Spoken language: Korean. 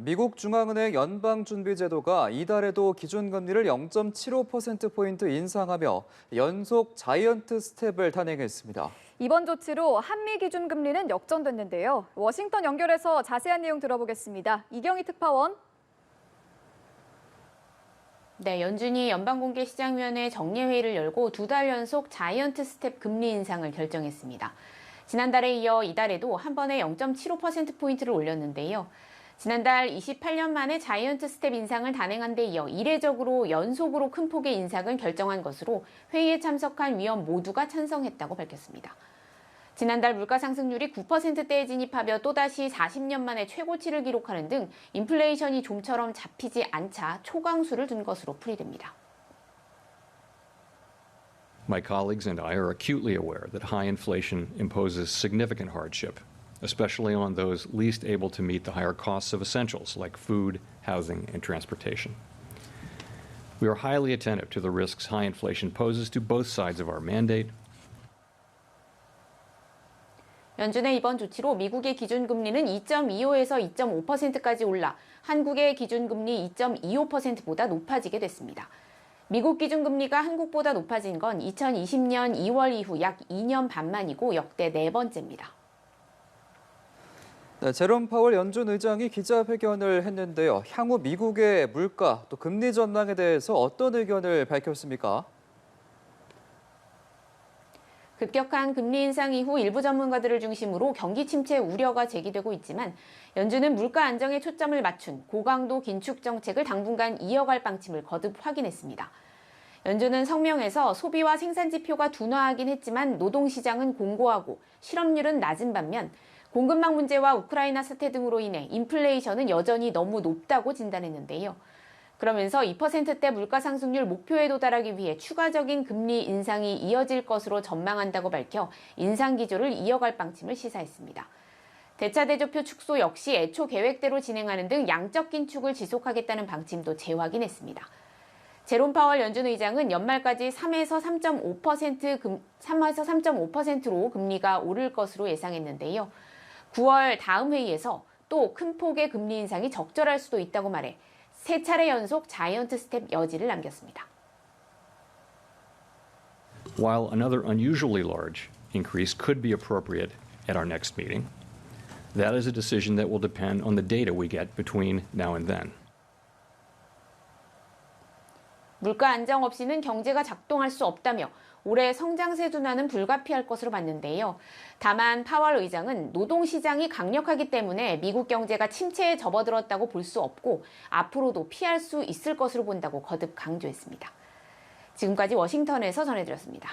미국 중앙은행 연방준비제도가 이달에도 기준금리를 0.75%포인트 인상하며 연속 자이언트 스텝을 단행했습니다. 이번 조치로 한미 기준금리는 역전됐는데요. 워싱턴 연결해서 자세한 내용 들어보겠습니다. 이경희 특파원. 네, 연준이 연방공개시장위원회 정례회의를 열고 2달 연속 자이언트 스텝 금리 인상을 결정했습니다. 지난달에 이어 이달에도 한 번에 0.75%포인트를 올렸는데요. 지난달 28년 만에 자이언트 스텝 인상을 단행한 데 이어 이례적으로 연속으로 큰 폭의 인상을 결정한 것으로 회의에 참석한 위원 모두가 찬성했다고 밝혔습니다. 지난달 물가 상승률이 9%대에 진입하며 또다시 40년 만에 최고치를 기록하는 등 인플레이션이 좀처럼 잡히지 않자 초강수를 둔 것으로 풀이됩니다. My colleagues and I are acutely aware that high inflation imposes significant hardship, especially on those least able to meet the higher costs of essentials like food, housing, and transportation. We are highly attentive to the risks high inflation poses to both sides of our mandate. 연준의 이번 조치로 미국의 기준금리는 2.25에서 2.5%까지 올라 한국의 기준금리 2.25%보다 높아지게 됐습니다. 미국 기준금리가 한국보다 높아진 건 2020년 2월 이후 약 2년 반 만이고 역대 4번째입니다. 네, 제롬 파월 연준 의장이 기자회견을 했는데요. 향후 미국의 물가 또 금리 전망에 대해서 어떤 의견을 밝혔습니까? 급격한 금리 인상 이후 일부 전문가들을 중심으로 경기 침체 우려가 제기되고 있지만 연준은 물가 안정에 초점을 맞춘 고강도 긴축 정책을 당분간 이어갈 방침을 거듭 확인했습니다. 연준은 성명에서 소비와 생산 지표가 둔화하긴 했지만 노동시장은 공고하고 실업률은 낮은 반면 공급망 문제와 우크라이나 사태 등으로 인해 인플레이션은 여전히 너무 높다고 진단했는데요. 그러면서 2%대 물가 상승률 목표에 도달하기 위해 추가적인 금리 인상이 이어질 것으로 전망한다고 밝혀 인상 기조를 이어갈 방침을 시사했습니다. 대차대조표 축소 역시 애초 계획대로 진행하는 등 양적 긴축을 지속하겠다는 방침도 재확인했습니다. 제롬 파월 연준 의장은 연말까지 3에서 3.5%로 금리가 오를 것으로 예상했는데요. 9월 다음 회의에서 또 큰 폭의 금리 인상이 적절할 수도 있다고 말해 세 차례 연속 자이언트 스텝 여지를 남겼습니다. While another unusually large increase could be appropriate at our next meeting, that is a decision that will depend on the data we get between now and then. 물가 안정 없이는 경제가 작동할 수 없다며 올해 성장세 둔화는 불가피할 것으로 봤는데요. 다만 파월 의장은 노동시장이 강력하기 때문에 미국 경제가 침체에 접어들었다고 볼 수 없고 앞으로도 피할 수 있을 것으로 본다고 거듭 강조했습니다. 지금까지 워싱턴에서 전해드렸습니다.